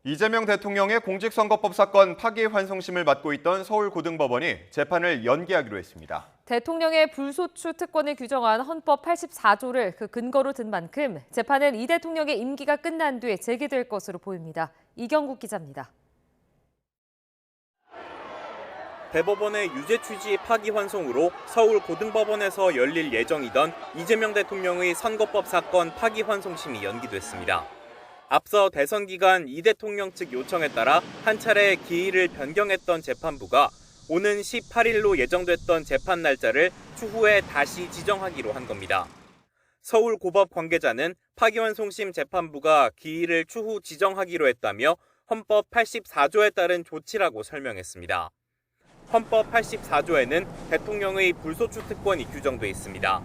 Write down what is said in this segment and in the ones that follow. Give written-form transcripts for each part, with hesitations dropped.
이재명 대통령의 공직선거법 사건 파기환송심을 맡고 있던 서울고등법원이 재판을 연기하기로 했습니다. 대통령의 불소추 특권을 규정한 헌법 84조를 그 근거로 든 만큼 재판은 이 대통령의 임기가 끝난 뒤에 재개될 것으로 보입니다. 이경국 기자입니다. 대법원의 유죄 취지 파기환송으로 서울고등법원에서 열릴 예정이던 이재명 대통령의 선거법 사건 파기환송심이 연기됐습니다. 앞서 대선 기간 이 대통령 측 요청에 따라 한 차례 기일을 변경했던 재판부가 오는 18일로 예정됐던 재판 날짜를 추후에 다시 지정하기로 한 겁니다. 서울고법 관계자는 파기환송심 재판부가 기일을 추후 지정하기로 했다며 헌법 84조에 따른 조치라고 설명했습니다. 헌법 84조에는 대통령의 불소추 특권이 규정돼 있습니다.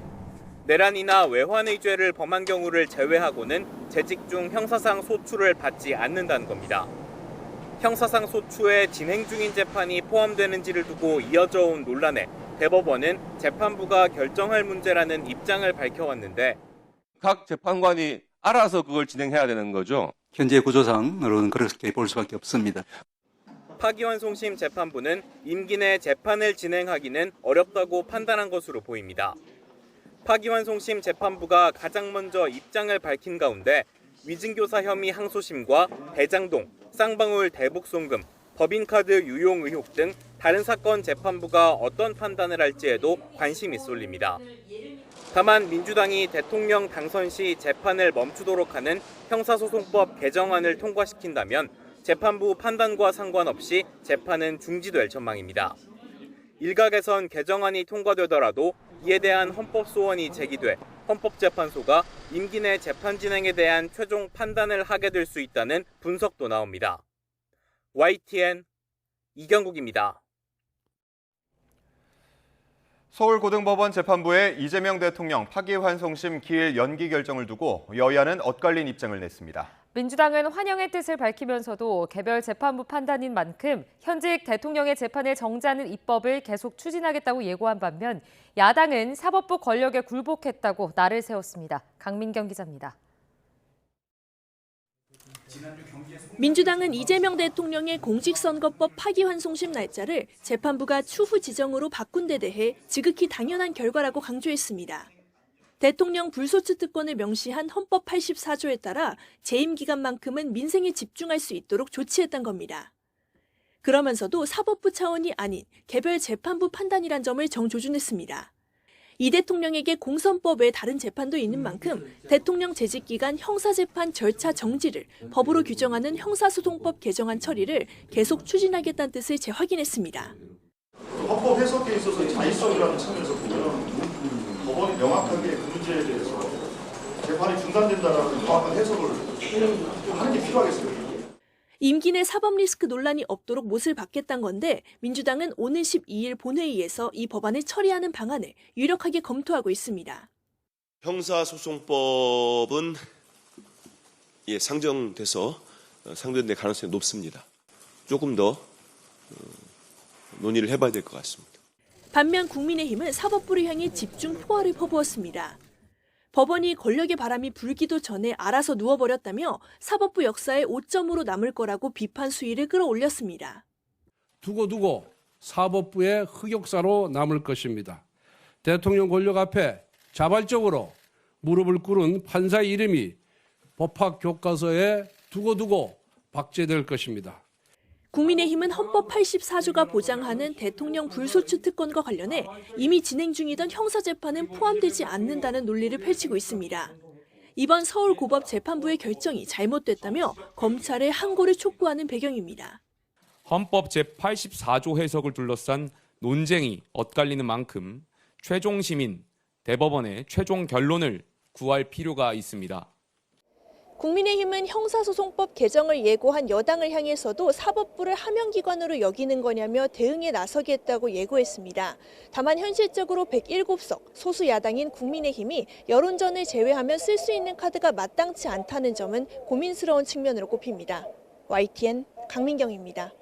내란이나 외환의 죄를 범한 경우를 제외하고는 재직 중 형사상 소추를 받지 않는다는 겁니다. 형사상 소추에 진행 중인 재판이 포함되는지를 두고 이어져 온 논란에 대법원은 재판부가 결정할 문제라는 입장을 밝혀왔는데 각 재판관이 알아서 그걸 진행해야 되는 거죠? 현재 구조상으로는 그렇게 볼 수밖에 없습니다. 파기환송심 재판부는 임기 내 재판을 진행하기는 어렵다고 판단한 것으로 보입니다. 파기환송심 재판부가 가장 먼저 입장을 밝힌 가운데 위증교사 혐의 항소심과 대장동, 쌍방울 대북송금, 법인카드 유용 의혹 등 다른 사건 재판부가 어떤 판단을 할지에도 관심이 쏠립니다. 다만 민주당이 대통령 당선 시 재판을 멈추도록 하는 형사소송법 개정안을 통과시킨다면 재판부 판단과 상관없이 재판은 중지될 전망입니다. 일각에선 개정안이 통과되더라도 이에 대한 헌법 소원이 제기돼 헌법재판소가 임기 내 재판 진행에 대한 최종 판단을 하게 될 수 있다는 분석도 나옵니다. YTN 이경국입니다. 서울고등법원 재판부의 이재명 대통령 파기환송심 기일 연기 결정을 두고 여야는 엇갈린 입장을 냈습니다. 민주당은 환영의 뜻을 밝히면서도 개별 재판부 판단인 만큼 현직 대통령의 재판을 정지하는 입법을 계속 추진하겠다고 예고한 반면 야당은 사법부 권력에 굴복했다고 날을 세웠습니다. 강민경 기자입니다. 민주당은 이재명 대통령의 공직선거법 파기환송심 날짜를 재판부가 추후 지정으로 바꾼 데 대해 지극히 당연한 결과라고 강조했습니다. 대통령 불소추 특권을 명시한 헌법 84조에 따라 재임 기간만큼은 민생에 집중할 수 있도록 조치했던 겁니다. 그러면서도 사법부 차원이 아닌 개별 재판부 판단이란 점을 정조준했습니다. 이 대통령에게 공선법 외 다른 재판도 있는 만큼 대통령 재직 기간 형사재판 절차 정지를 법으로 규정하는 형사소송법 개정안 처리를 계속 추진하겠다는 뜻을 재확인했습니다. 헌법 해석에 있어서 자의성이라는 측면에서 보면 법원이 명확하게 그 문제에 대해서 재판이 중단된다는 명확한 해석을 하는 게 필요하겠습니다. 임기 내 사법 리스크 논란이 없도록 못을 받겠다는 건데 민주당은 오는 12일 본회의에서 이 법안을 처리하는 방안을 유력하게 검토하고 있습니다. 형사소송법은 상정될 가능성이 높습니다. 조금 더 논의를 해봐야 될 것 같습니다. 반면 국민의힘은 사법부를 향해 집중 포화를 퍼부었습니다. 법원이 권력의 바람이 불기도 전에 알아서 누워버렸다며 사법부 역사의 오점으로 남을 거라고 비판 수위를 끌어올렸습니다. 두고 사법부의 흑역사로 남을 것입니다. 대통령 권력 앞에 자발적으로 무릎을 꿇은 판사의 이름이 법학 교과서에 두고 박제될 것입니다. 국민의힘은 헌법 84조가 보장하는 대통령 불소추 특권과 관련해 이미 진행 중이던 형사재판은 포함되지 않는다는 논리를 펼치고 있습니다. 이번 서울고법 재판부의 결정이 잘못됐다며 검찰의 항고를 촉구하는 배경입니다. 헌법 제84조 해석을 둘러싼 논쟁이 엇갈리는 만큼 최종 심인 대법원의 최종 결론을 구할 필요가 있습니다. 국민의힘은 형사소송법 개정을 예고한 여당을 향해서도 사법부를 하명기관으로 여기는 거냐며 대응에 나서겠다고 예고했습니다. 다만 현실적으로 107석 소수 야당인 국민의힘이 여론전을 제외하면 쓸 수 있는 카드가 마땅치 않다는 점은 고민스러운 측면으로 꼽힙니다. YTN 강민경입니다.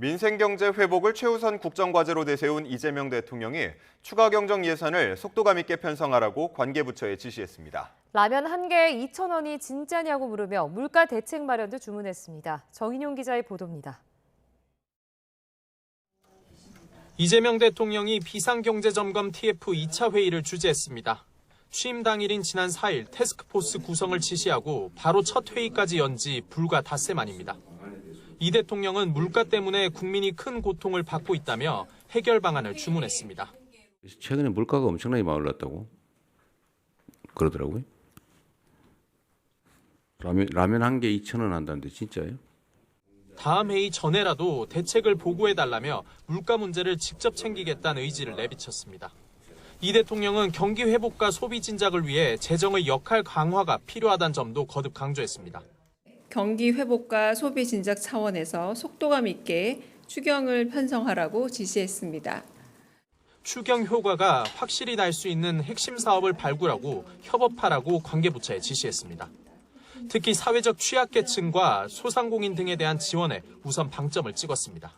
민생경제 회복을 최우선 국정과제로 내세운 이재명 대통령이 추가 경정 예산을 속도감 있게 편성하라고 관계부처에 지시했습니다. 라면 한 개에 2,000원이 진짜냐고 물으며 물가 대책 마련도 주문했습니다. 정인용 기자의 보도입니다. 이재명 대통령이 비상경제점검 TF 2차 회의를 주재했습니다. 취임 당일인 지난 4일 태스크포스 구성을 지시하고 바로 첫 회의까지 연 지 불과 닷새 만입니다. 이 대통령은 물가 때문에 국민이 큰 고통을 받고 있다며 해결 방안을 주문했습니다. 최근에 물가가 엄청나게 많이 올랐다고 그러더라고요. 라면 한 개 2,000원 한다는데 진짜예요? 다음 회의 전에라도 대책을 보고해달라며 물가 문제를 직접 챙기겠다는 의지를 내비쳤습니다. 이 대통령은 경기 회복과 소비 진작을 위해 재정의 역할 강화가 필요하다는 점도 거듭 강조했습니다. 경기 회복과 소비 진작 차원에서 속도감 있게 추경을 편성하라고 지시했습니다. 추경 효과가 확실히 날 수 있는 핵심 사업을 발굴하고 협업하라고 관계부처에 지시했습니다. 특히 사회적 취약계층과 소상공인 등에 대한 지원에 우선 방점을 찍었습니다.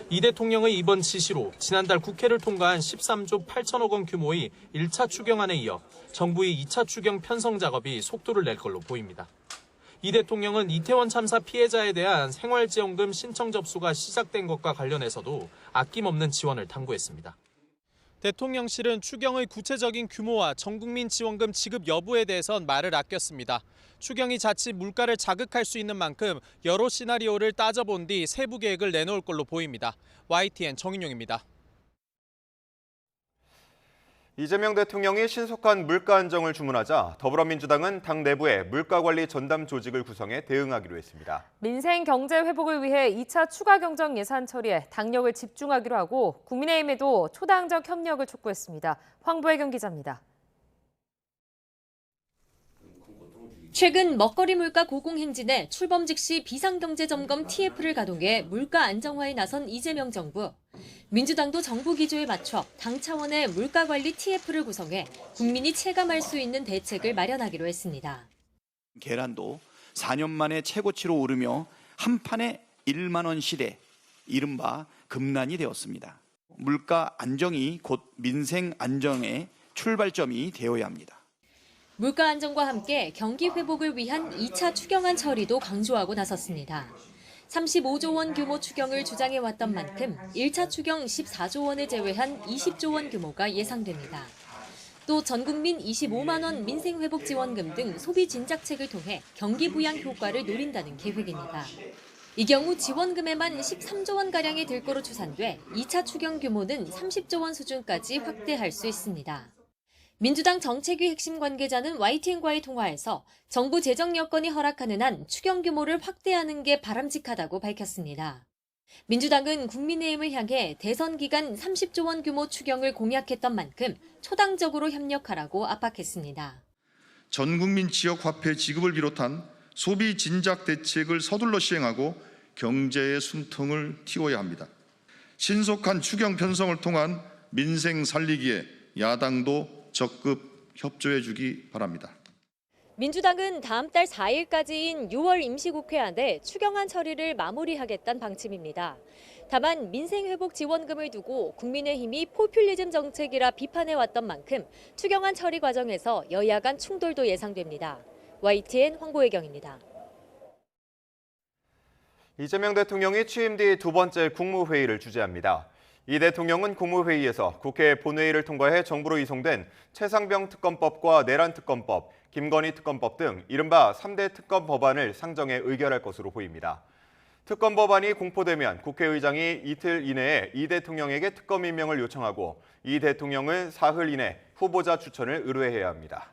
이 대통령의 이번 지시로 지난달 국회를 통과한 13조 8천억 원 규모의 1차 추경안에 이어 정부의 2차 추경 편성 작업이 속도를 낼 걸로 보입니다. 이 대통령은 이태원 참사 피해자에 대한 생활지원금 신청 접수가 시작된 것과 관련해서도 아낌없는 지원을 당부했습니다. 대통령실은 추경의 구체적인 규모와 전국민 지원금 지급 여부에 대해선 말을 아꼈습니다. 추경이 자칫 물가를 자극할 수 있는 만큼 여러 시나리오를 따져본 뒤 세부 계획을 내놓을 걸로 보입니다. YTN 정인용입니다. 이재명 대통령이 신속한 물가 안정을 주문하자 더불어민주당은 당 내부에 물가관리 전담 조직을 구성해 대응하기로 했습니다. 민생 경제 회복을 위해 2차 추가 경정 예산 처리에 당력을 집중하기로 하고 국민의힘에도 초당적 협력을 촉구했습니다. 황보혜경 기자입니다. 최근 먹거리 물가 고공행진에 출범 즉시 비상경제점검 TF를 가동해 물가 안정화에 나선 이재명 정부. 민주당도 정부 기조에 맞춰 당 차원의 물가관리 TF를 구성해 국민이 체감할 수 있는 대책을 마련하기로 했습니다. 계란도 4년 만에 최고치로 오르며 한 판에 1만 원 시대, 이른바 급난이 되었습니다. 물가 안정이 곧 민생 안정의 출발점이 되어야 합니다. 물가 안정과 함께 경기 회복을 위한 2차 추경안 처리도 강조하고 나섰습니다. 35조 원 규모 추경을 주장해왔던 만큼 1차 추경 14조 원을 제외한 20조 원 규모가 예상됩니다. 또 전국민 25만 원 민생회복지원금 등 소비 진작책을 통해 경기 부양 효과를 노린다는 계획입니다. 이 경우 지원금에만 13조 원가량이 들 거로 추산돼 2차 추경 규모는 30조 원 수준까지 확대할 수 있습니다. 민주당 정책위 핵심 관계자는 YTN과의 통화에서 정부 재정 여건이 허락하는 한 추경 규모를 확대하는 게 바람직하다고 밝혔습니다. 민주당은 국민의힘을 향해 대선 기간 30조 원 규모 추경을 공약했던 만큼 초당적으로 협력하라고 압박했습니다. 전 국민 지역 화폐 지급을 비롯한 소비 진작 대책을 서둘러 시행하고 경제의 숨통을 틔워야 합니다. 신속한 추경 편성을 통한 민생 살리기에 야당도 적극 협조해 주기 바랍니다. 민주당은 다음 달 4일까지인 6월 임시국회안에 추경안 처리를 마무리하겠다는 방침입니다. 다만 민생회복 지원금을 두고 국민의힘이 포퓰리즘 정책이라 비판해왔던 만큼 추경안 처리 과정에서 여야 간 충돌도 예상됩니다. YTN 황보혜경입니다. 이재명 대통령이 취임 뒤 두 번째 국무회의를 주재합니다. 이 대통령은 국무회의에서 국회 본회의를 통과해 정부로 이송된 최상병 특검법과 내란 특검법, 김건희 특검법 등 이른바 3대 특검 법안을 상정해 의결할 것으로 보입니다. 특검 법안이 공포되면 국회의장이 이틀 이내에 이 대통령에게 특검 임명을 요청하고 이 대통령은 사흘 이내 후보자 추천을 의뢰해야 합니다.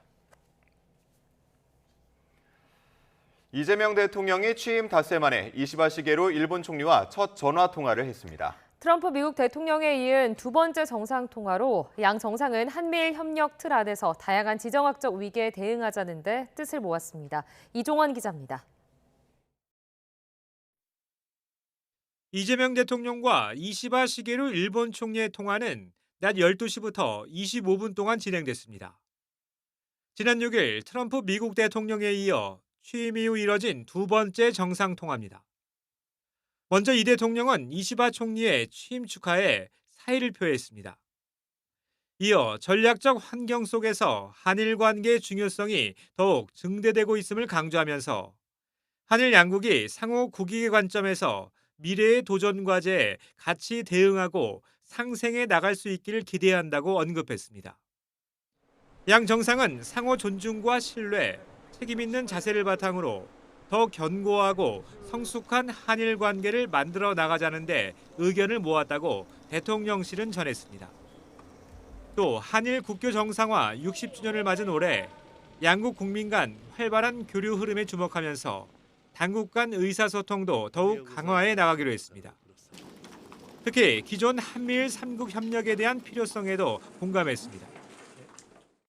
이재명 대통령이 취임 닷새 만에 이시바 시게루 일본 총리와 첫 전화 통화를 했습니다. 트럼프 미국 대통령에 이은 두 번째 정상통화로 양 정상은 한미일 협력 틀 안에서 다양한 지정학적 위기에 대응하자는 데 뜻을 모았습니다. 이종원 기자입니다. 이재명 대통령과 이시바 시게루 일본 총리의 통화는 낮 12시부터 25분 동안 진행됐습니다. 지난 6일 트럼프 미국 대통령에 이어 취임 이후 이뤄진 두 번째 정상통화입니다. 먼저 이 대통령은 이시바 총리의 취임 축하에 사의를 표했습니다. 이어 전략적 환경 속에서 한일 관계의 중요성이 더욱 증대되고 있음을 강조하면서 한일 양국이 상호 국익의 관점에서 미래의 도전 과제에 같이 대응하고 상생해 나갈 수 있기를 기대한다고 언급했습니다. 양 정상은 상호 존중과 신뢰, 책임 있는 자세를 바탕으로 더 견고하고 성숙한 한일 관계를 만들어 나가자는 데 의견을 모았다고 대통령실은 전했습니다. 또 한일 국교 정상화 60주년을 맞은 올해 양국 국민 간 활발한 교류 흐름에 주목하면서 당국 간 의사소통도 더욱 강화해 나가기로 했습니다. 특히 기존 한미일 3국 협력에 대한 필요성에도 공감했습니다.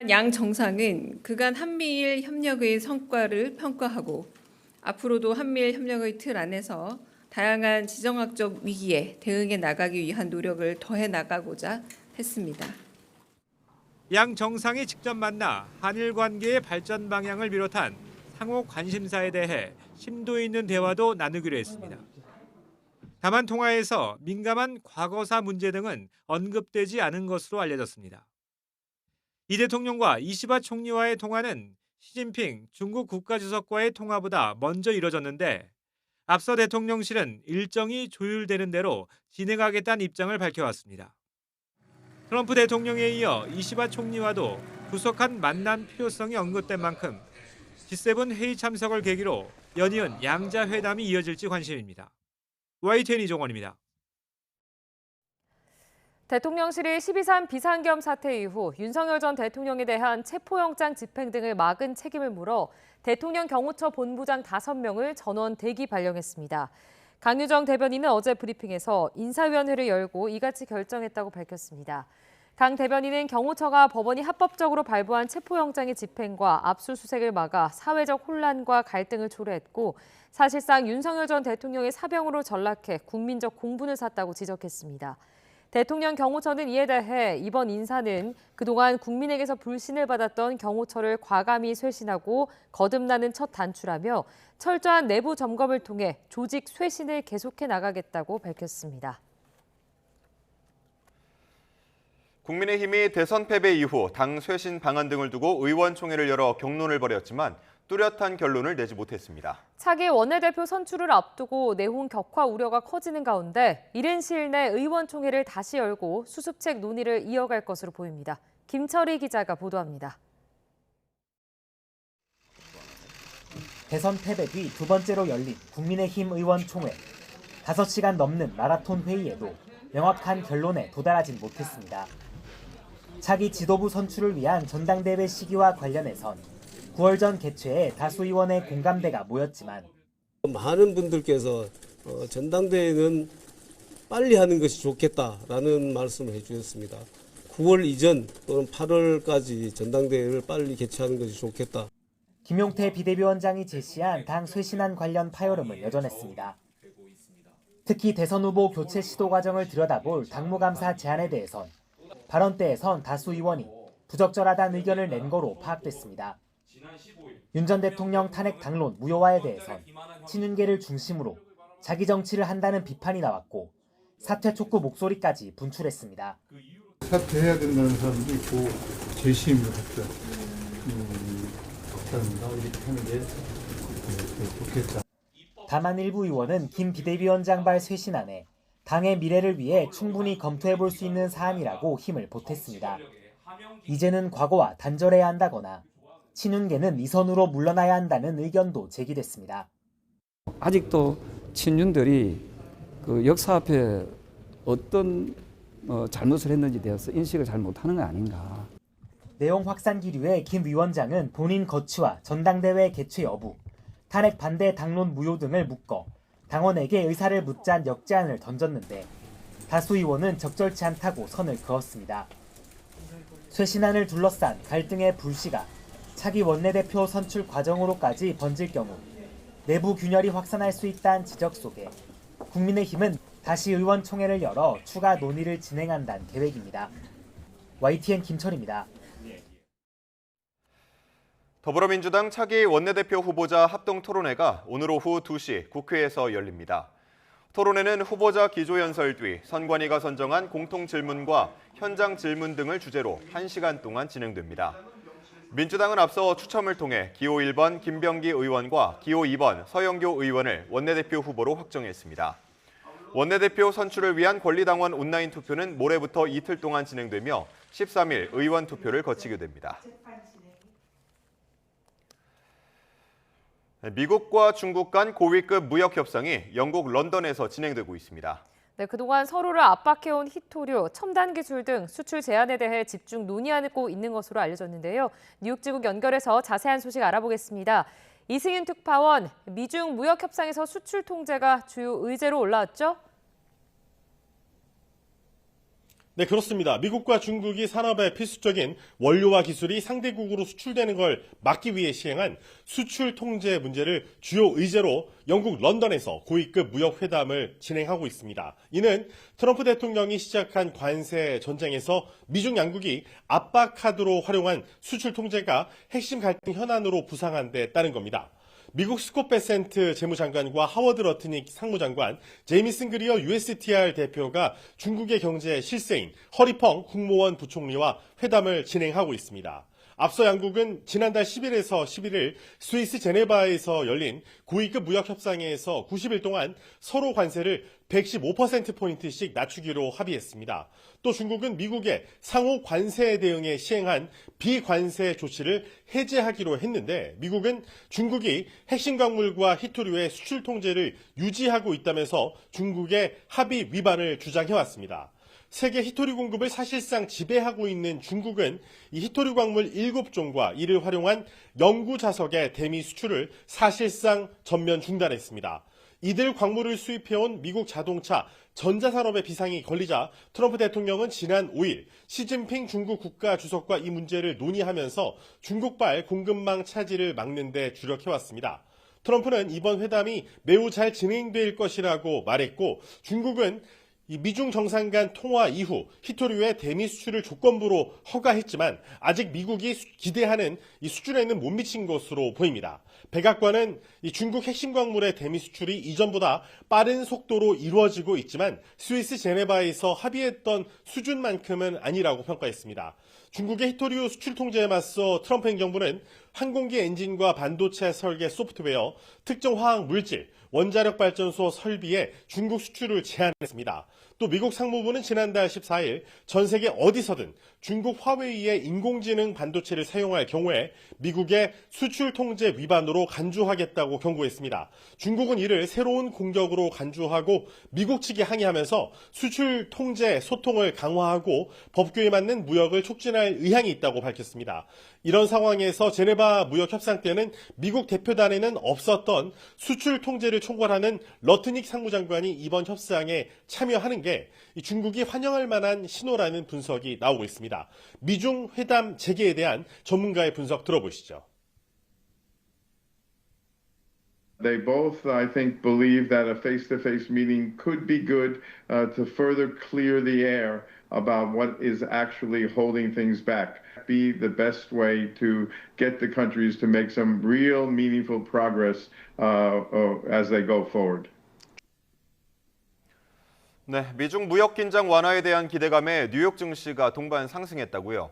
양 정상은 그간 한미일 협력의 성과를 평가하고 앞으로도 한미일 협력의 틀 안에서 다양한 지정학적 위기에 대응해 나가기 위한 노력을 더해 나가고자 했습니다. 양 정상이 직접 만나 한일 관계의 발전 방향을 비롯한 상호 관심사에 대해 심도 있는 대화도 나누기로 했습니다. 다만 통화에서 민감한 과거사 문제 등은 언급되지 않은 것으로 알려졌습니다. 이 대통령과 이시바 총리와의 통화는 시진핑 중국 국가주석과의 통화보다 먼저 이뤄졌는데 앞서 대통령실은 일정이 조율되는 대로 진행하겠다는 입장을 밝혀왔습니다. 트럼프 대통령에 이어 이시바 총리와도 구속한 만남 필요성이 언급된 만큼 G7 회의 참석을 계기로 연이은 양자 회담이 이어질지 관심입니다. YTN 이종원입니다. 대통령실이 12.3 비상겸 사태 이후 윤석열 전 대통령에 대한 체포영장 집행 등을 막은 책임을 물어 대통령 경호처 본부장 5명을 전원 대기 발령했습니다. 강유정 대변인은 어제 브리핑에서 인사위원회를 열고 이같이 결정했다고 밝혔습니다. 강 대변인은 경호처가 법원이 합법적으로 발부한 체포영장의 집행과 압수수색을 막아 사회적 혼란과 갈등을 초래했고 사실상 윤석열 전 대통령의 사병으로 전락해 국민적 공분을 샀다고 지적했습니다. 대통령 경호처는 이에 대해 이번 인사는 그동안 국민에게서 불신을 받았던 경호처를 과감히 쇄신하고 거듭나는 첫 단추라며 철저한 내부 점검을 통해 조직 쇄신을 계속해 나가겠다고 밝혔습니다. 국민의힘이 대선 패배 이후 당 쇄신 방안 등을 두고 의원총회를 열어 격론을 벌였지만 뚜렷한 결론을 내지 못했습니다. 차기 원내대표 선출을 앞두고 내홍 격화 우려가 커지는 가운데 이른 시일 내 의원총회를 다시 열고 수습책 논의를 이어갈 것으로 보입니다. 김철희 기자가 보도합니다. 대선 패배 뒤 두 번째로 열린 국민의힘 의원총회. 5시간 넘는 마라톤 회의에도 명확한 결론에 도달하진 못했습니다. 차기 지도부 선출을 위한 전당대회 시기와 관련해선 9월 전 개최에 다수 의원의 공감대가 모였지만 많은 분들께서 전당대회는 빨리 하는 것이 좋겠다라는 말씀을 해주셨습니다. 9월 이전 또는 8월까지 전당대회를 빨리 개최하는 것이 좋겠다. 김용태 비대위원장이 제시한 당 쇄신안 관련 파열음은 여전했습니다. 특히 대선 후보 교체 시도 과정을 들여다볼 당무감사 제안에 대해선 발언대에선 다수 의원이 부적절하다는 의견을 낸 거로 파악됐습니다. 윤 전 대통령 탄핵 당론 무효화에 대해선 친윤계를 중심으로 자기 정치를 한다는 비판이 나왔고 사퇴 촉구 목소리까지 분출했습니다. 사퇴해야 된다는 사람도 있고 재심을 했죠. 이렇게 하는 게 좋겠다. 다만 일부 의원은 김 비대위원장발 쇄신안에 당의 미래를 위해 충분히 검토해볼 수 있는 사안이라고 힘을 보탰습니다. 이제는 과거와 단절해야 한다거나 친윤계는 이 선으로 물러나야 한다는 의견도 제기됐습니다. 아직도 친윤들이 그 역사 앞에 어떤 잘못을 했는지 대해서 인식을 잘 못하는 거 아닌가. 내용 확산 기류에 김 위원장은 본인 거취와 전당대회 개최 여부, 탄핵 반대 당론 무효 등을 묶어 당원에게 의사를 묻자는 역제안을 던졌는데 다수 의원은 적절치 않다고 선을 그었습니다. 쇄신안을 둘러싼 갈등의 불씨가 차기 원내대표 선출 과정으로까지 번질 경우 내부 균열이 확산할 수 있다는 지적 속에 국민의힘은 다시 의원총회를 열어 추가 논의를 진행한다는 계획입니다. YTN 김철입니다. 더불어민주당 차기 원내대표 후보자 합동 토론회가 오늘 오후 2시 국회에서 열립니다. 토론회는 후보자 기조연설 뒤 선관위가 선정한 공통 질문과 현장 질문 등을 주제로 1시간 동안 진행됩니다. 민주당은 앞서 추첨을 통해 기호 1번 김병기 의원과 기호 2번 서영교 의원을 원내대표 후보로 확정했습니다. 원내대표 선출을 위한 권리당원 온라인 투표는 모레부터 이틀 동안 진행되며 13일 의원 투표를 거치게 됩니다. 미국과 중국 간 고위급 무역 협상이 영국 런던에서 진행되고 있습니다. 네, 그동안 서로를 압박해온 히토류, 첨단 기술 등 수출 제한에 대해 집중 논의하고 있는 것으로 알려졌는데요. 뉴욕지국 연결해서 자세한 소식 알아보겠습니다. 이승윤 특파원, 미중 무역 협상에서 수출 통제가 주요 의제로 올라왔죠? 네, 그렇습니다. 미국과 중국이 산업의 필수적인 원료와 기술이 상대국으로 수출되는 걸 막기 위해 시행한 수출 통제 문제를 주요 의제로 영국 런던에서 고위급 무역 회담을 진행하고 있습니다. 이는 트럼프 대통령이 시작한 관세 전쟁에서 미중 양국이 압박 카드로 활용한 수출 통제가 핵심 갈등 현안으로 부상한 데 따른 겁니다. 미국 스콧 베센트 재무장관과 하워드 러트닉 상무장관, 제이미슨 그리어 USTR 대표가 중국의 경제 실세인 허리펑 국무원 부총리와 회담을 진행하고 있습니다. 앞서 양국은 지난달 10일에서 11일 스위스 제네바에서 열린 고위급 무역 협상회에서 90일 동안 서로 관세를 115%포인트씩 낮추기로 합의했습니다. 또 중국은 미국의 상호 관세 대응에 시행한 비관세 조치를 해제하기로 했는데 미국은 중국이 핵심 광물과 히토류의 수출 통제를 유지하고 있다면서 중국의 합의 위반을 주장해왔습니다. 세계 히토류 공급을 사실상 지배하고 있는 중국은 이 히토류 광물 7종과 이를 활용한 영구 자석의 대미 수출을 사실상 전면 중단했습니다. 이들 광물을 수입해온 미국 자동차, 전자산업의 비상이 걸리자 트럼프 대통령은 지난 5일 시진핑 중국 국가주석과 이 문제를 논의하면서 중국발 공급망 차질을 막는 데 주력해왔습니다. 트럼프는 이번 회담이 매우 잘 진행될 것이라고 말했고 중국은 이 미중 정상 간 통화 이후 히토류의 대미 수출을 조건부로 허가했지만 아직 미국이 기대하는 이 수준에는 못 미친 것으로 보입니다. 백악관은 이 중국 핵심 광물의 대미 수출이 이전보다 빠른 속도로 이루어지고 있지만 스위스 제네바에서 합의했던 수준만큼은 아니라고 평가했습니다. 중국의 히토류 수출 통제에 맞서 트럼프 행정부는 항공기 엔진과 반도체 설계 소프트웨어, 특정 화학 물질, 원자력 발전소 설비에 중국 수출을 제한했습니다. 또 미국 상무부는 지난달 14일 전 세계 어디서든 중국 화웨이의 인공지능 반도체를 사용할 경우에 미국의 수출 통제 위반으로 간주하겠다고 경고했습니다. 중국은 이를 새로운 공격으로 간주하고 미국 측에 항의하면서 수출 통제 소통을 강화하고 법규에 맞는 무역을 촉진할 의향이 있다고 밝혔습니다. 이런 상황에서 제네바 무역협상 때는 미국 대표단에는 없었던 수출 통제를 총괄하는 러트닉 상무장관이 이번 협상에 참여하는 게 중국이 환영할 만한 신호라는 분석이 나오고 있습니다. 미중 회담 재개에 대한 전문가의 분석 들어보시죠. They both, I think, believe that a face-to-face meeting could be good to further clear the air about what is actually holding things back. Be the best way to get the countries to make some real meaningful progress as they go forward. 네, 미중 무역 긴장 완화에 대한 기대감에 뉴욕 증시가 동반 상승했다고요.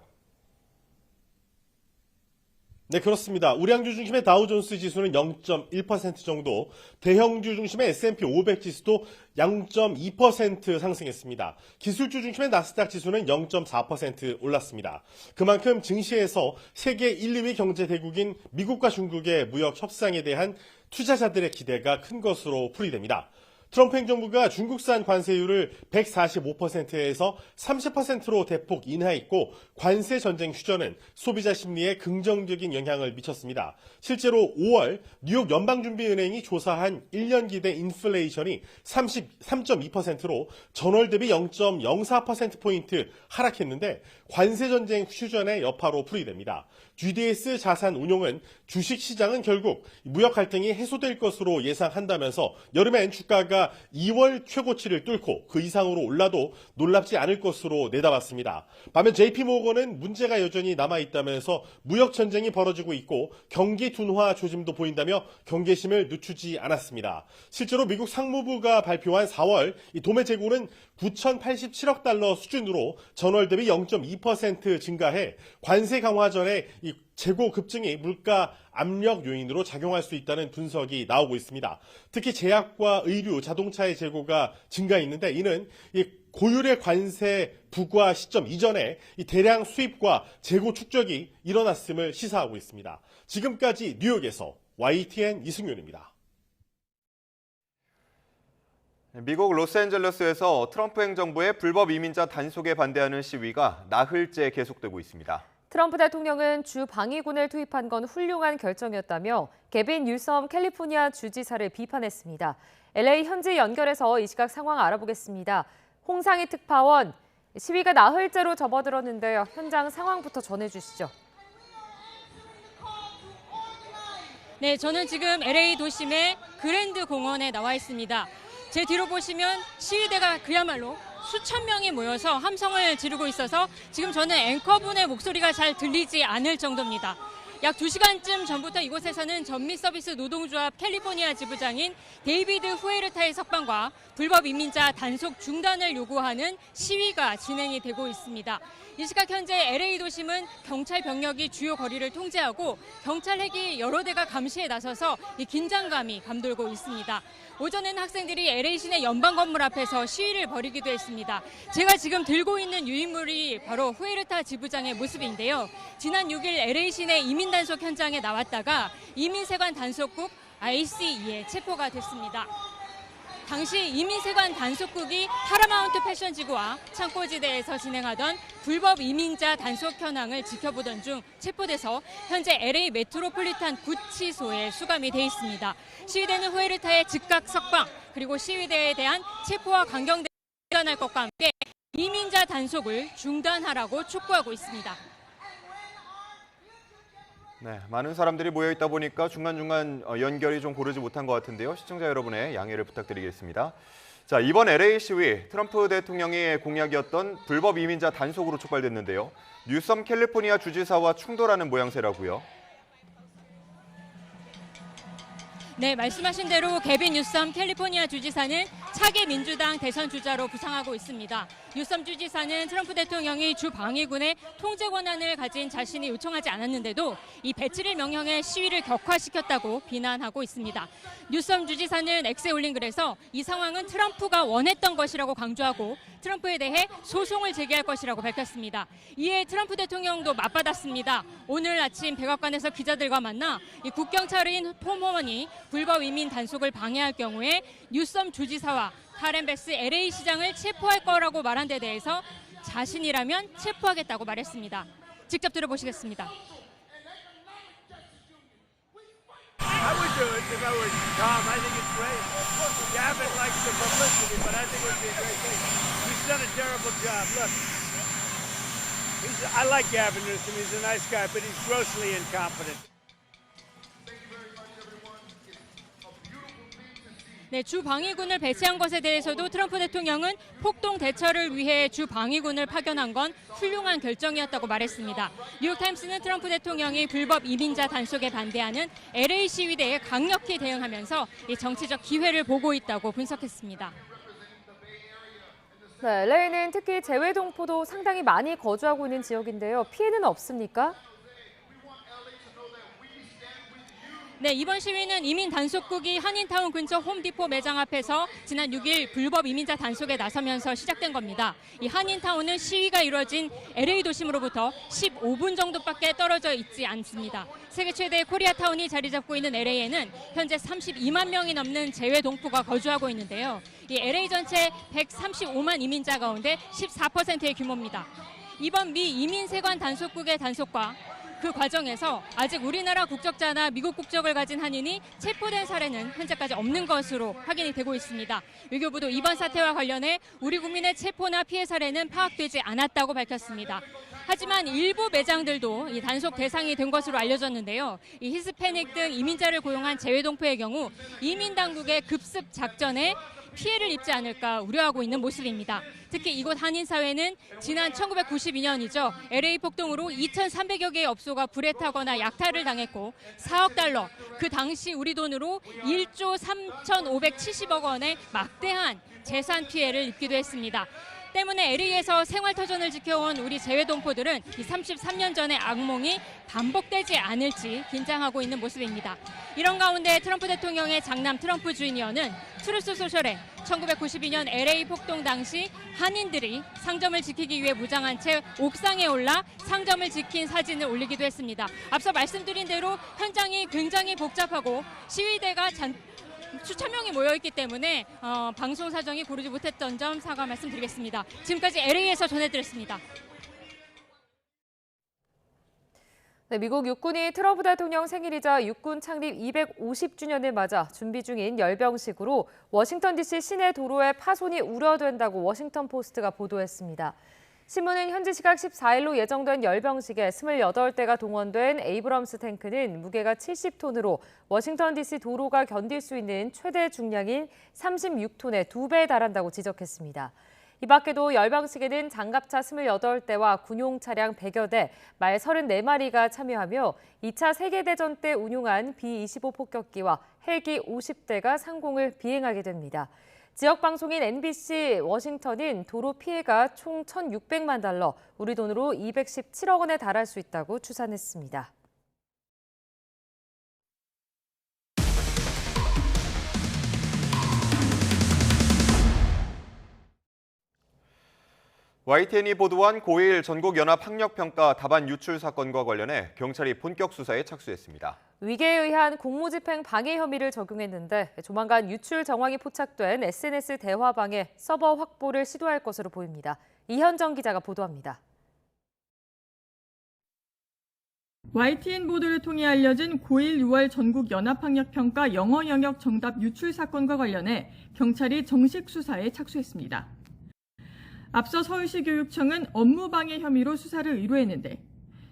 네, 그렇습니다. 우량주 중심의 다우존스 지수는 0.1% 정도, 대형주 중심의 S&P 500 지수도 0.2% 상승했습니다. 기술주 중심의 나스닥 지수는 0.4% 올랐습니다. 그만큼 증시에서 세계 1, 2위 경제 대국인 미국과 중국의 무역 협상에 대한 투자자들의 기대가 큰 것으로 풀이됩니다. 트럼프 행정부가 중국산 관세율을 145%에서 30%로 대폭 인하했고 관세 전쟁 휴전은 소비자 심리에 긍정적인 영향을 미쳤습니다. 실제로 5월 뉴욕 연방준비은행이 조사한 1년 기대 인플레이션이 33.2%로 전월 대비 0.04%포인트 하락했는데 관세전쟁 휴전의 여파로 풀이됩니다. GDS 자산 운용은 주식시장은 결국 무역 갈등이 해소될 것으로 예상한다면서 여름엔 주가가 2월 최고치를 뚫고 그 이상으로 올라도 놀랍지 않을 것으로 내다봤습니다. 반면 JP모건은 문제가 여전히 남아있다면서 무역 전쟁이 벌어지고 있고 경기 둔화 조짐도 보인다며 경계심을 늦추지 않았습니다. 실제로 미국 상무부가 발표한 4월 이 도매 재고는 9,087억 달러 수준으로 전월 대비 0.2% 증가해 관세 강화 전에 이 재고 급증이 물가 압력 요인으로 작용할 수 있다는 분석이 나오고 있습니다. 특히 제약과 의류, 자동차의 재고가 증가했는데 이는 이 고율의 관세 부과 시점 이전에 이 대량 수입과 재고 축적이 일어났음을 시사하고 있습니다. 지금까지 뉴욕에서 YTN 이승윤입니다. 미국 로스앤젤레스에서 트럼프 행정부의 불법 이민자 단속에 반대하는 시위가 나흘째 계속되고 있습니다. 트럼프 대통령은 주 방위군을 투입한 건 훌륭한 결정이었다며 개빈 뉴섬 캘리포니아 주지사를 비판했습니다. LA 현지 연결해서 이 시각 상황 알아보겠습니다. 홍상희 특파원, 시위가 나흘째로 접어들었는데요. 현장 상황부터 전해주시죠. 네, 저는 지금 LA 도심의 그랜드 공원에 나와 있습니다. 제 뒤로 보시면 시위대가 그야말로 수천 명이 모여서 함성을 지르고 있어서 지금 저는 앵커분의 목소리가 잘 들리지 않을 정도입니다. 약 2시간쯤 전부터 이곳에서는 전미 서비스 노동조합 캘리포니아 지부장인 데이비드 후에르타의 석방과 불법 이민자 단속 중단을 요구하는 시위가 진행이 되고 있습니다. 이 시각 현재 LA 도심은 경찰 병력이 주요 거리를 통제하고 경찰 핵이 여러 대가 감시에 나서서 이 긴장감이 감돌고 있습니다. 오전에는 학생들이 LA 시내 연방 건물 앞에서 시위를 벌이기도 했습니다. 제가 지금 들고 있는 유인물이 바로 후에르타 지부장의 모습인데요. 지난 6일 LA 시내 이민 단속 현장에 나왔다가 이민세관 단속국 ICE에 체포가 됐습니다. 당시 이민세관 단속국이 파라마운트 패션 지구와 창고지대에서 진행하던 불법 이민자 단속 현황을 지켜보던 중 체포돼서 현재 LA 메트로폴리탄 구치소에 수감이 돼 있습니다. 시위대는 후에르타의 즉각 석방 그리고 시위대에 대한 체포와 강경대응을 중단할 것과 함께 이민자 단속을 중단하라고 촉구하고 있습니다. 네, 많은 사람들이 모여 있다 보니까 중간중간 연결이 좀 고르지 못한 것 같은데요. 시청자 여러분의 양해를 부탁드리겠습니다. 자, 이번 LA 시위, 트럼프 대통령의 공약이었던 불법 이민자 단속으로 촉발됐는데요. 뉴섬 캘리포니아 주지사와 충돌하는 모양새라고요. 네, 말씀하신 대로 개빈 뉴섬 캘리포니아 주지사는 차기 민주당 대선 주자로 부상하고 있습니다. 뉴섬 주지사는 트럼프 대통령이 주 방위군의 통제 권한을 가진 자신이 요청하지 않았는데도 이 배치를 명령해 시위를 격화시켰다고 비난하고 있습니다. 뉴섬 주지사는 X에 올린 글에서 이 상황은 트럼프가 원했던 것이라고 강조하고 트럼프에 대해 소송을 제기할 것이라고 밝혔습니다. 이에 트럼프 대통령도 맞받았습니다. 오늘 아침 백악관에서 기자들과 만나 이 국경찰인 톰 호먼이 불법 이민 단속을 방해할 경우에 뉴섬 주지사와 카렌 베스 LA 시장을 체포할 거라고 말한 데 대해서 자신이라면 체포하겠다고 말했습니다. 직접 들어보시겠습니다. I would do it if I were Tom. I think it's great. Gavin likes the publicity, but I think it would be a great thing. He's done a terrible job. Look, I like Gavin Newsom. He's a nice guy, but he's grossly incompetent. 네, 주 방위군을 배치한 것에 대해서도 트럼프 대통령은 폭동 대처를 위해 주 방위군을 파견한 건 훌륭한 결정이었다고 말했습니다. 뉴욕타임스는 트럼프 대통령이 불법 이민자 단속에 반대하는 LA 시위대에 강력히 대응하면서 이 정치적 기회를 보고 있다고 분석했습니다. 네, LA는 특히 재외동포도 상당히 많이 거주하고 있는 지역인데요. 피해는 없습니까? 네, 이번 시위는 이민 단속국이 한인타운 근처 홈디포 매장 앞에서 지난 6일 불법 이민자 단속에 나서면서 시작된 겁니다. 이 한인타운은 시위가 이루어진 LA 도심으로부터 15분 정도밖에 떨어져 있지 않습니다. 세계 최대의 코리아타운이 자리 잡고 있는 LA에는 현재 32만 명이 넘는 재외동포가 거주하고 있는데요. 이 LA 전체 135만 이민자 가운데 14%의 규모입니다. 이번 미 이민세관 단속국의 단속과 그 과정에서 아직 우리나라 국적자나 미국 국적을 가진 한인이 체포된 사례는 현재까지 없는 것으로 확인이 되고 있습니다. 외교부도 이번 사태와 관련해 우리 국민의 체포나 피해 사례는 파악되지 않았다고 밝혔습니다. 하지만 일부 매장들도 이 단속 대상이 된 것으로 알려졌는데요. 이 히스패닉 등 이민자를 고용한 재외동포의 경우 이민 당국의 급습 작전에 피해를 입지 않을까 우려하고 있는 모습입니다. 특히 이곳 한인사회는 지난 1992년이죠. LA 폭동으로 2,300여 개의 업소가 불에 타거나 약탈을 당했고 4억 달러, 그 당시 우리 돈으로 1조 3,570억 원의 막대한 재산 피해를 입기도 했습니다. 때문에 LA에서 생활터전을 지켜온 우리 재외동포들은 이 33년 전의 악몽이 반복되지 않을지 긴장하고 있는 모습입니다. 이런 가운데 트럼프 대통령의 장남 트럼프 주니어는 트루스 소셜에 1992년 LA 폭동 당시 한인들이 상점을 지키기 위해 무장한 채 옥상에 올라 상점을 지킨 사진을 올리기도 했습니다. 앞서 말씀드린 대로 현장이 굉장히 복잡하고 시위대가 수천 명이 모여있기 때문에 방송 사정이 고르지 못했던 점 사과 말씀드리겠습니다. 지금까지 LA에서 전해드렸습니다. 네, 미국 육군이 트럼프 대통령 생일이자 육군 창립 250주년을 맞아 준비 중인 열병식으로 워싱턴 DC 시내 도로에 파손이 우려된다고 워싱턴 포스트가 보도했습니다. 신문은 현지 시각 14일로 예정된 열병식에 28대가 동원된 에이브럼스 탱크는 무게가 70톤으로 워싱턴 DC 도로가 견딜 수 있는 최대 중량인 36톤의 2배에 달한다고 지적했습니다. 이 밖에도 열병식에는 장갑차 28대와 군용 차량 100여 대, 말 34마리가 참여하며 2차 세계대전 때 운용한 B-25 폭격기와 헬기 50대가 상공을 비행하게 됩니다. 지역 방송인 NBC 워싱턴은 도로 피해가 총 1,600만 달러, 우리 돈으로 217억 원에 달할 수 있다고 추산했습니다. YTN이 보도한 고1 전국연합학력평가 답안 유출 사건과 관련해 경찰이 본격 수사에 착수했습니다. 위계에 의한 공무집행 방해 혐의를 적용했는데 조만간 유출 정황이 포착된 SNS 대화방에 서버 확보를 시도할 것으로 보입니다. 이현정 기자가 보도합니다. YTN 보도를 통해 알려진 고1 6월 전국 연합학력평가 영어 영역 정답 유출 사건과 관련해 경찰이 정식 수사에 착수했습니다. 앞서 서울시 교육청은 업무방해 혐의로 수사를 의뢰했는데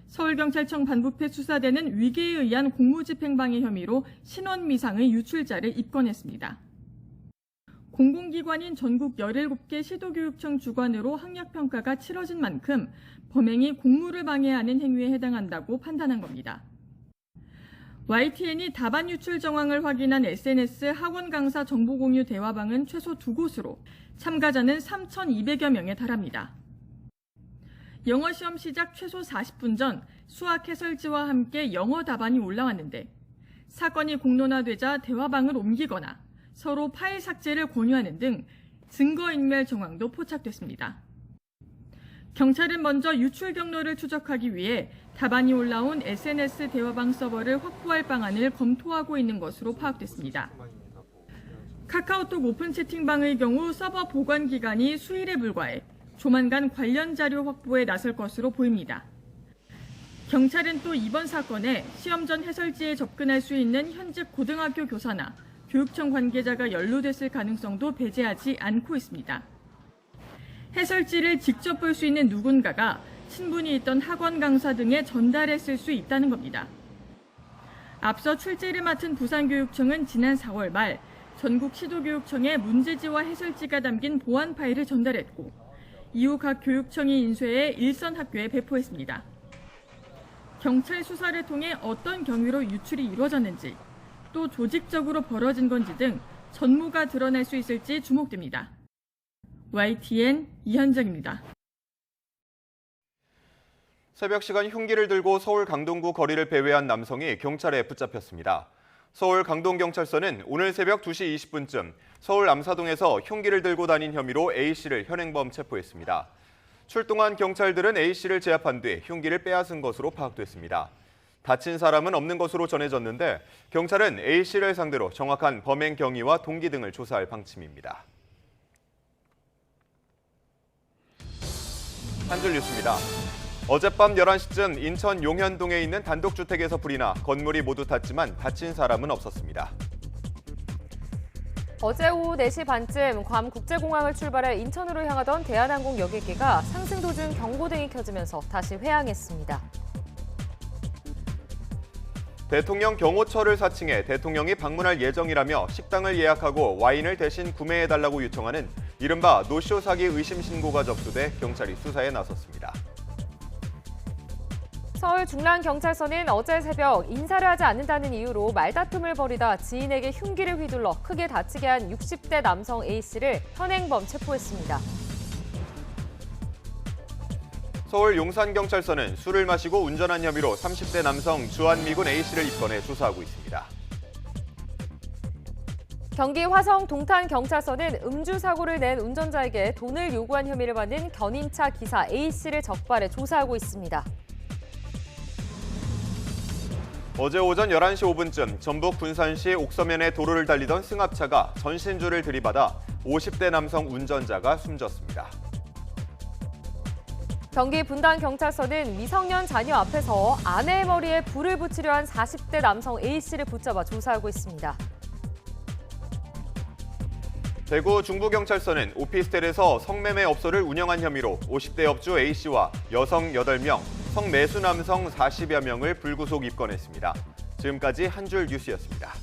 서울경찰청 반부패 수사대는 위계에 의한 공무집행방해 혐의로 신원미상의 유출자를 입건했습니다. 공공기관인 전국 17개 시도교육청 주관으로 학력평가가 치러진 만큼 범행이 공무를 방해하는 행위에 해당한다고 판단한 겁니다. YTN이 답안 유출 정황을 확인한 SNS 학원 강사 정보 공유 대화방은 최소 2곳으로 참가자는 3,200여 명에 달합니다. 영어 시험 시작 최소 40분 전 수학 해설지와 함께 영어 답안이 올라왔는데 사건이 공론화되자 대화방을 옮기거나 서로 파일 삭제를 권유하는 등 증거인멸 정황도 포착됐습니다. 경찰은 먼저 유출 경로를 추적하기 위해 답안이 올라온 SNS 대화방 서버를 확보할 방안을 검토하고 있는 것으로 파악됐습니다. 카카오톡 오픈 채팅방의 경우 서버 보관 기간이 수일에 불과해 조만간 관련 자료 확보에 나설 것으로 보입니다. 경찰은 또 이번 사건에 시험 전 해설지에 접근할 수 있는 현직 고등학교 교사나 교육청 관계자가 연루됐을 가능성도 배제하지 않고 있습니다. 해설지를 직접 볼 수 있는 누군가가 친분이 있던 학원 강사 등에 전달했을 수 있다는 겁니다. 앞서 출제를 맡은 부산교육청은 지난 4월 말 전국 시도교육청에 문제지와 해설지가 담긴 보안 파일을 전달했고 이후 각 교육청이 인쇄해 일선 학교에 배포했습니다. 경찰 수사를 통해 어떤 경위로 유출이 이루어졌는지 또 조직적으로 벌어진 건지 등 전모가 드러날 수 있을지 주목됩니다. YTN 이현정입니다. 새벽 시간 흉기를 들고 서울 강동구 거리를 배회한 남성이 경찰에 붙잡혔습니다. 서울 강동경찰서는 오늘 새벽 2시 20분쯤 서울 암사동에서 흉기를 들고 다닌 혐의로 A씨를 현행범 체포했습니다. 출동한 경찰들은 A씨를 제압한 뒤 흉기를 빼앗은 것으로 파악됐습니다. 다친 사람은 없는 것으로 전해졌는데 경찰은 A씨를 상대로 정확한 범행 경위와 동기 등을 조사할 방침입니다. 한 줄 뉴스입니다. 어젯밤 11시쯤 인천 용현동에 있는 단독주택에서 불이 나 건물이 모두 탔지만 다친 사람은 없었습니다. 어제 오후 4시 반쯤 괌 국제공항을 출발해 인천으로 향하던 대한항공 여객기가 상승 도중 경고등이 켜지면서 다시 회항했습니다. 대통령 경호처를 사칭해 대통령이 방문할 예정이라며 식당을 예약하고 와인을 대신 구매해달라고 요청하는 이른바 노쇼 사기 의심 신고가 접수돼 경찰이 수사에 나섰습니다. 서울 중랑경찰서는 어제 새벽 인사를 하지 않는다는 이유로 말다툼을 벌이다 지인에게 흉기를 휘둘러 크게 다치게 한 60대 남성 A씨를 현행범 체포했습니다. 서울 용산경찰서는 술을 마시고 운전한 혐의로 30대 남성 주한미군 A씨를 입건해 조사하고 있습니다. 경기 화성 동탄경찰서는 음주 사고를 낸 운전자에게 돈을 요구한 혐의를 받는 견인차 기사 A씨를 적발해 조사하고 있습니다. 어제 오전 11시 5분쯤 전북 군산시 옥서면의 도로를 달리던 승합차가 전신주를 들이받아 50대 남성 운전자가 숨졌습니다. 경기 분당경찰서는 미성년 자녀 앞에서 아내의 머리에 불을 붙이려 한 40대 남성 A씨를 붙잡아 조사하고 있습니다. 대구 중부경찰서는 오피스텔에서 성매매 업소를 운영한 혐의로 50대 업주 A씨와 여성 8명, 성매수 남성 40여 명을 불구속 입건했습니다. 지금까지 한 줄 뉴스였습니다.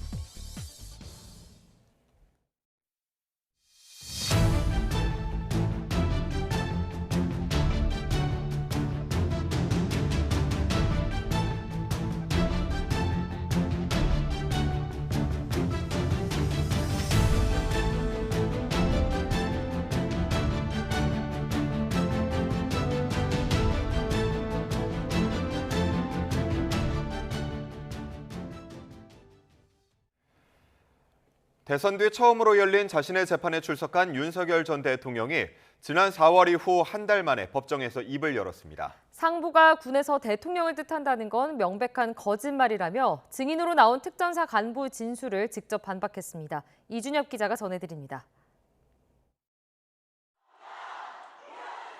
대선 뒤 처음으로 열린 자신의 재판에 출석한 윤석열 전 대통령이 지난 4월 이후 한 달 만에 법정에서 입을 열었습니다. 상부가 군에서 대통령을 뜻한다는 건 명백한 거짓말이라며 증인으로 나온 특전사 간부 진술을 직접 반박했습니다. 이준엽 기자가 전해드립니다.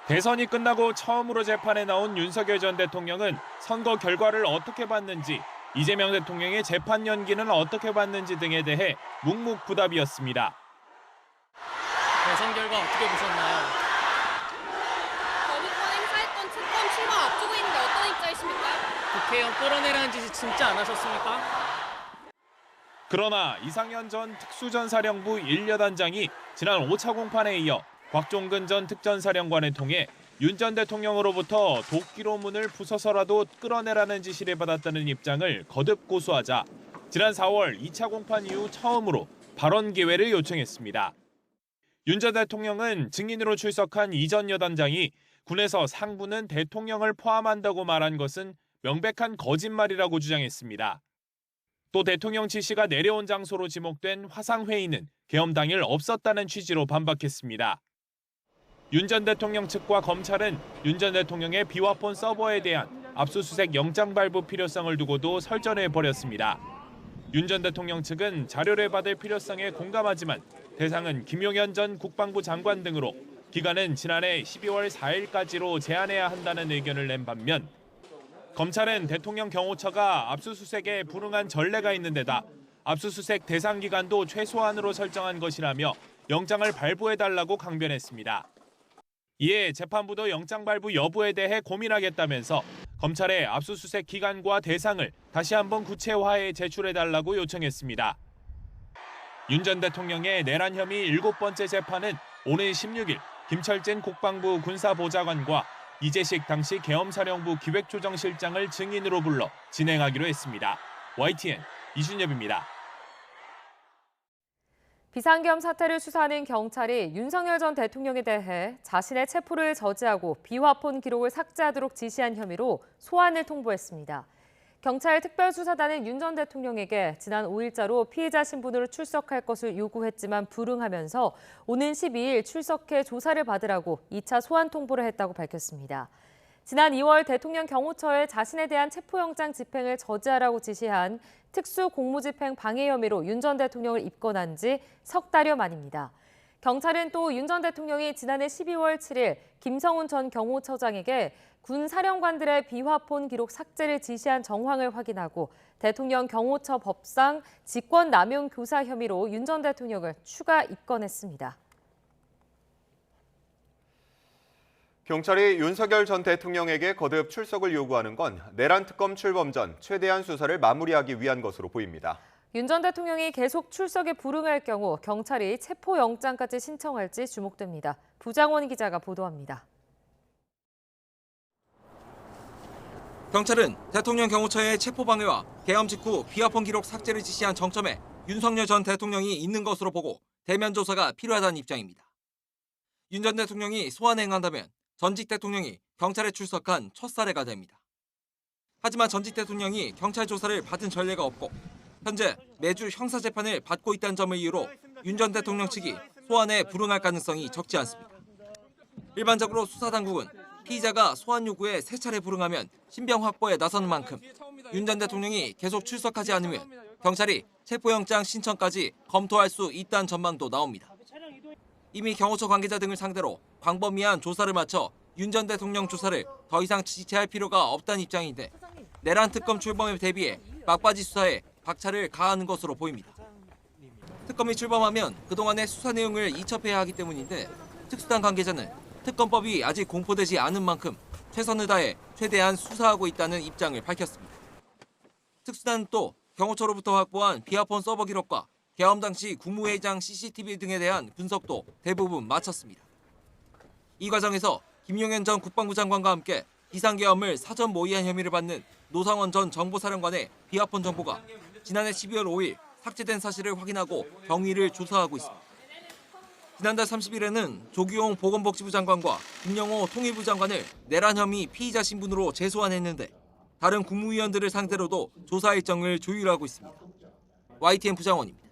대선이 끝나고 처음으로 재판에 나온 윤석열 전 대통령은 선거 결과를 어떻게 봤는지, 이재명 대통령의 재판 연기는 어떻게 봤는지 등에 대해 묵묵부답이었습니다. 대선 결과 어떻게 보셨나요? 거부권 행사했던 특검 출마 앞두고 있는데 어떤 입장이십니까? 국회의원 끌어내라는 짓이 진짜 안 하셨습니까? 그러나 이상현 전 특수전사령부 1여단장이 지난 5차 공판에 이어 곽종근 전 특전사령관을 통해 윤 전 대통령으로부터 도끼로문을 부숴서라도 끌어내라는 지시를 받았다는 입장을 거듭 고수하자 지난 4월 2차 공판 이후 처음으로 발언 기회를 요청했습니다. 윤 전 대통령은 증인으로 출석한 이 전 여단장이 군에서 상부는 대통령을 포함한다고 말한 것은 명백한 거짓말이라고 주장했습니다. 또 대통령 지시가 내려온 장소로 지목된 화상회의는 계엄 당일 없었다는 취지로 반박했습니다. 윤 전 대통령 측과 검찰은 윤 전 대통령의 비화폰 서버에 대한 압수수색 영장 발부 필요성을 두고도 설전을 벌였습니다. 윤 전 대통령 측은 자료를 받을 필요성에 공감하지만 대상은 김용현 전 국방부 장관 등으로 기간은 지난해 12월 4일까지로 제한해야 한다는 의견을 낸 반면 검찰은 대통령 경호처가 압수수색에 불응한 전례가 있는 데다 압수수색 대상 기간도 최소한으로 설정한 것이라며 영장을 발부해달라고 강변했습니다. 이에 재판부도 영장 발부 여부에 대해 고민하겠다면서 검찰의 압수수색 기간과 대상을 다시 한번 구체화해 제출해달라고 요청했습니다. 윤 전 대통령의 내란 혐의 7번째 재판은 오는 16일 김철진 국방부 군사보좌관과 이재식 당시 계엄사령부 기획조정실장을 증인으로 불러 진행하기로 했습니다. YTN 이준엽입니다. 비상계엄 사태를 수사하는 경찰이 윤석열 전 대통령에 대해 자신의 체포를 저지하고 비화폰 기록을 삭제하도록 지시한 혐의로 소환을 통보했습니다. 경찰 특별수사단은 윤 전 대통령에게 지난 5일자로 피해자 신분으로 출석할 것을 요구했지만 불응하면서 오는 12일 출석해 조사를 받으라고 2차 소환 통보를 했다고 밝혔습니다. 지난 2월 대통령 경호처에 자신에 대한 체포영장 집행을 저지하라고 지시한 특수공무집행 방해 혐의로 윤 전 대통령을 입건한 지 석 달여 만입니다. 경찰은 또 윤 전 대통령이 지난해 12월 7일 김성훈 전 경호처장에게 군 사령관들의 비화폰 기록 삭제를 지시한 정황을 확인하고 대통령 경호처 법상 직권남용 교사 혐의로 윤 전 대통령을 추가 입건했습니다. 경찰이 윤석열 전 대통령에게 거듭 출석을 요구하는 건 내란 특검 출범 전 최대한 수사를 마무리하기 위한 것으로 보입니다. 윤 전 대통령이 계속 출석에 불응할 경우 경찰이 체포영장까지 신청할지 주목됩니다. 부장원 기자가 보도합니다. 경찰은 대통령 경호처의 체포방해와 계엄 직후 비화폰 기록 삭제를 지시한 정점에 윤석열 전 대통령이 있는 것으로 보고 대면 조사가 필요하다는 입장입니다. 윤 전 대통령이 소환행한다면 전직 대통령이 경찰에 출석한 첫 사례가 됩니다. 하지만 전직 대통령이 경찰 조사를 받은 전례가 없고 현재 매주 형사재판을 받고 있다는 점을 이유로 윤 전 대통령 측이 소환에 불응할 가능성이 적지 않습니다. 일반적으로 수사당국은 피의자가 소환 요구에 3차례 불응하면 신병 확보에 나서는 만큼 윤 전 대통령이 계속 출석하지 않으면 경찰이 체포영장 신청까지 검토할 수 있다는 전망도 나옵니다. 이미 경호처 관계자 등을 상대로 광범위한 조사를 마쳐 윤 전 대통령 조사를 더 이상 지체할 필요가 없다는 입장인데 내란 특검 출범에 대비해 막바지 수사에 박차를 가하는 것으로 보입니다. 특검이 출범하면 그동안의 수사 내용을 이첩해야 하기 때문인데 특수단 관계자는 특검법이 아직 공포되지 않은 만큼 최선을 다해 최대한 수사하고 있다는 입장을 밝혔습니다. 특수단은 또 경호처로부터 확보한 비화폰 서버 기록과 계엄 당시 국무회의장 CCTV 등에 대한 분석도 대부분 마쳤습니다. 이 과정에서 김용현 전 국방부 장관과 함께 비상계엄을 사전 모의한 혐의를 받는 노상원 전 정보사령관의 비화폰 정보가 지난해 12월 5일 삭제된 사실을 확인하고 경위를 조사하고 있습니다. 지난달 30일에는 조규용 보건복지부 장관과 김영호 통일부 장관을 내란 혐의 피의자 신분으로 재소환했는데 다른 국무위원들을 상대로도 조사 일정을 조율하고 있습니다. YTN 부장원입니다.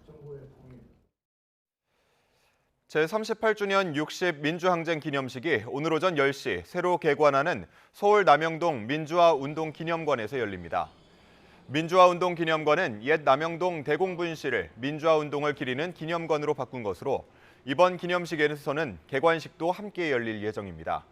제38주년 60 민주항쟁 기념식이 오늘 오전 10시 새로 개관하는 서울 남영동 민주화운동기념관에서 열립니다. 민주화운동기념관은 옛 남영동 대공분실을 민주화운동을 기리는 기념관으로 바꾼 것으로 이번 기념식에서는 개관식도 함께 열릴 예정입니다.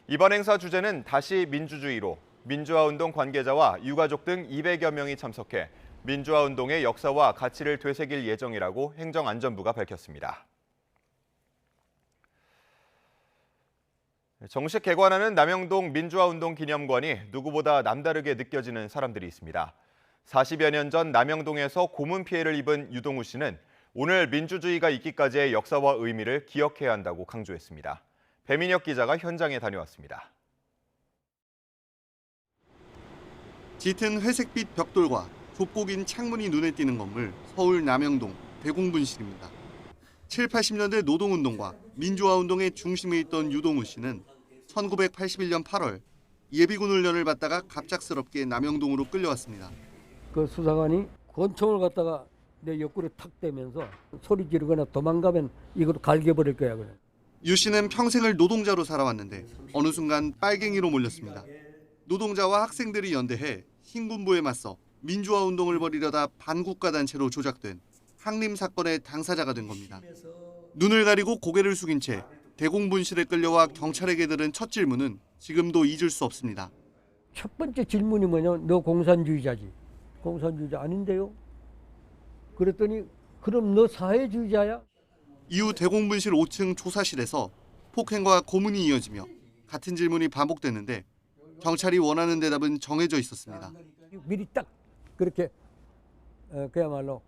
이번 행사 주제는 다시 민주주의로 민주화운동 관계자와 유가족 등 200여 명이 참석해 민주화운동의 역사와 가치를 되새길 예정이라고 행정안전부가 밝혔습니다. 정식 개관하는 남영동 민주화운동기념관이 누구보다 남다르게 느껴지는 사람들이 있습니다. 40여 년 전 남영동에서 고문 피해를 입은 유동우 씨는 오늘 민주주의가 있기까지의 역사와 의미를 기억해야 한다고 강조했습니다. 배민혁 기자가 현장에 다녀왔습니다. 짙은 회색빛 벽돌과 좁고 긴 창문이 눈에 띄는 건물 서울 남영동 대공분실입니다. 7, 80년대 노동운동과 민주화운동의 중심에 있던 유동우 씨는 1981년 8월 예비군 훈련을 받다가 갑작스럽게 남영동으로 끌려왔습니다. 그 수사관이 권총을 갖다가 내 옆구리에 탁 대면서 소리 지르거나 도망가면 이걸 갈겨버릴 거야 그래. 유 씨는 평생을 노동자로 살아왔는데 어느 순간 빨갱이로 몰렸습니다. 노동자와 학생들이 연대해 신군부에 맞서 민주화운동을 벌이려다 반국가 단체로 조작된 항림 사건의 당사자가 된 겁니다. 눈을 가리고 고개를 숙인 채 대공분실에 끌려와 경찰에게 들은 첫 질문은 지금도 잊을 수 없습니다. 첫 번째 질문이 뭐냐? 너 공산주의자지? 공산주의자 아닌데요? 그랬더니 그럼 너 사회주의자야? 이후 대공분실 5층 조사실에서 폭행과 고문이 이어지며 같은 질문이 반복됐는데 경찰이 원하는 대답은 정해져 있었습니다. 미리 딱 그렇게 그야말로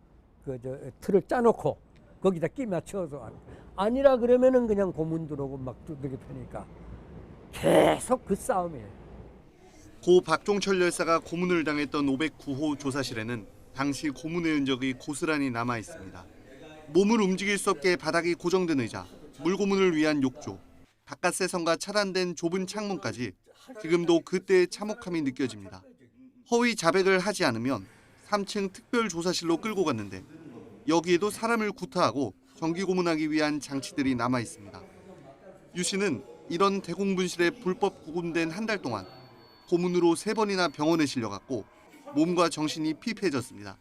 틀을 짜놓고 거기다 끼 맞춰서 아니라 그러면은 그냥 고문 들어오고 막 두들겨 패니까 계속 그 싸움이에요. 고 박종철 열사가 고문을 당했던 509호 조사실에는 당시 고문의 흔적이 고스란히 남아 있습니다. 몸을 움직일 수 없게 바닥이 고정된 의자, 물고문을 위한 욕조, 바깥세선과 차단된 좁은 창문까지 지금도 그때의 참혹함이 느껴집니다. 허위 자백을 하지 않으면 3층 특별조사실로 끌고 갔는데 여기에도 사람을 구타하고 정기고문하기 위한 장치들이 남아 있습니다. 유 씨는 이런 대공분실에 불법 구금된 한 달 동안 고문으로 3번이나 병원에 실려갔고 몸과 정신이 피폐해졌습니다.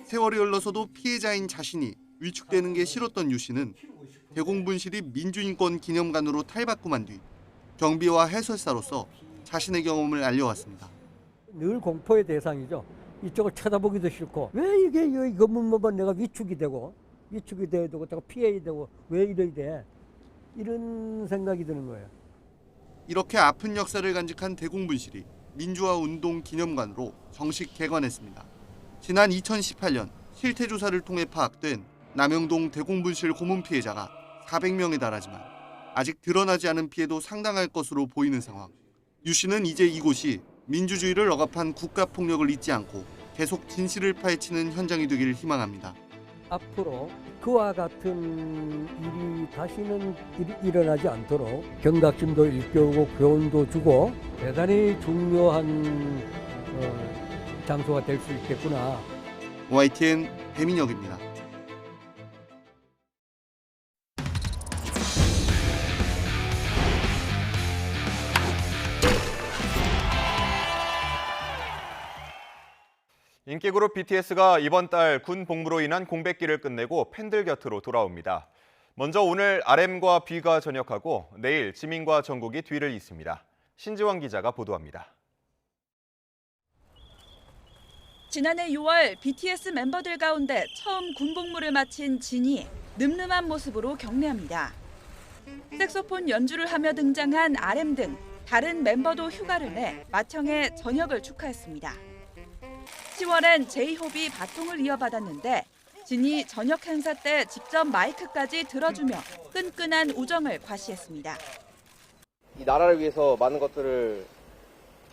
세월이 흘러서도 피해자인 자신이 위축되는 게 싫었던 유 씨는 대공분실이 민주인권 기념관으로 탈바꿈한 뒤 경비와 해설사로서 자신의 경험을 알려왔습니다. 늘 공포의 대상이죠. 이쪽을 쳐다보기도 싫고 왜 이게 이 건물만 내가 위축이 되고 피해야 되고 왜 이래야 돼 이런 생각이 드는 거예요. 이렇게 아픈 역사를 간직한 대공분실이 민주화 운동 기념관으로 정식 개관했습니다. 지난 2018년 실태조사를 통해 파악된 남영동 대공분실 고문 피해자가 400명에 달하지만 아직 드러나지 않은 피해도 상당할 것으로 보이는 상황. 유 씨는 이제 이곳이 민주주의를 억압한 국가폭력을 잊지 않고 계속 진실을 파헤치는 현장이 되기를 희망합니다. 앞으로 그와 같은 일이 다시는 일어나지 않도록 경각심도 일깨우고 교훈도 주고 대단히 중요한 장소가 될 수 있겠구나. YTN 배민혁입니다. 인기 그룹 BTS가 이번 달 군 복무로 인한 공백기를 끝내고 팬들 곁으로 돌아옵니다. 먼저 오늘 RM과 B가 전역하고 내일 지민과 정국이 뒤를 잇습니다. 신지원 기자가 보도합니다. 지난해 6월 BTS 멤버들 가운데 처음 군 복무를 마친 진이 늠름한 모습으로 격례합니다. 색소폰 연주를 하며 등장한 RM 등 다른 멤버도 휴가를 내 맏형의 전역을 축하했습니다. 10월엔 제이홉이 바통을 이어받았는데 진이 전역 행사 때 직접 마이크까지 들어주며 끈끈한 우정을 과시했습니다. 이 나라를 위해서 많은 것들을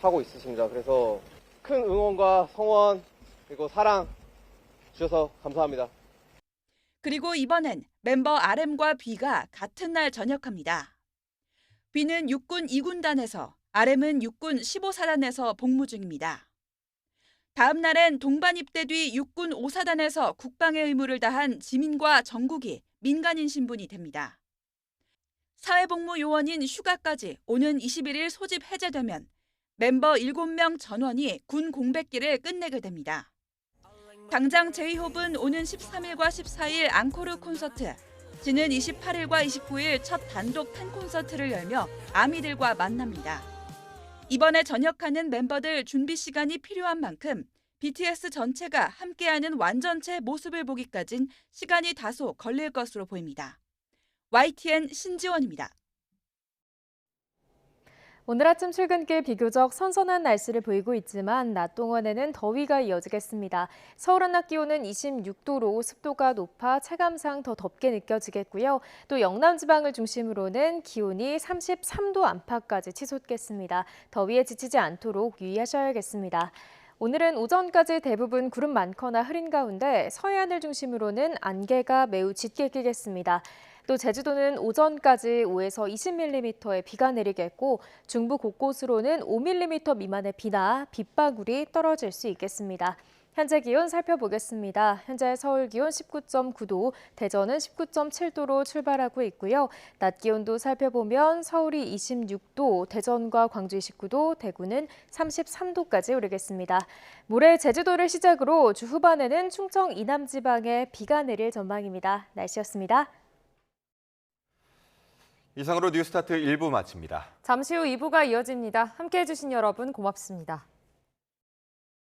하고 있으십니다. 그래서 큰 응원과 성원 그리고 사랑 주셔서 감사합니다. 그리고 이번엔 멤버 RM과 B가 같은 날 전역합니다. B는 육군 2군단에서 RM은 육군 15사단에서 복무 중입니다. 다음 날엔 동반 입대 뒤 육군 5사단에서 국방의 의무를 다한 지민과 정국이 민간인 신분이 됩니다. 사회복무 요원인 휴가까지 오는 21일 소집 해제되면 멤버 7명 전원이 군 공백기를 끝내게 됩니다. 당장 제이홉은 오는 13일과 14일 앙코르 콘서트, 진은 28일과 29일 첫 단독 팬 콘서트를 열며 아미들과 만납니다. 이번에 전역하는 멤버들 준비 시간이 필요한 만큼 BTS 전체가 함께하는 완전체 모습을 보기까진 시간이 다소 걸릴 것으로 보입니다. YTN 신지원입니다. 오늘 아침 출근길 비교적 선선한 날씨를 보이고 있지만 낮 동안에는 더위가 이어지겠습니다. 서울 한낮 기온은 26도로 습도가 높아 체감상 더 덥게 느껴지겠고요. 또 영남 지방을 중심으로는 기온이 33도 안팎까지 치솟겠습니다. 더위에 지치지 않도록 유의하셔야겠습니다. 오늘은 오전까지 대부분 구름 많거나 흐린 가운데 서해안을 중심으로는 안개가 매우 짙게 끼겠습니다. 또 제주도는 오전까지 5에서 20mm의 비가 내리겠고 중부 곳곳으로는 5mm 미만의 비나 빗방울이 떨어질 수 있겠습니다. 현재 기온 살펴보겠습니다. 현재 서울 기온 19.9도, 대전은 19.7도로 출발하고 있고요. 낮 기온도 살펴보면 서울이 26도, 대전과 광주 29도, 대구는 33도까지 오르겠습니다. 모레 제주도를 시작으로 주 후반에는 충청 이남 지방에 비가 내릴 전망입니다. 날씨였습니다. 이상으로 뉴스타트 1부 마칩니다. 잠시 후 2부가 이어집니다. 함께해 주신 여러분 고맙습니다.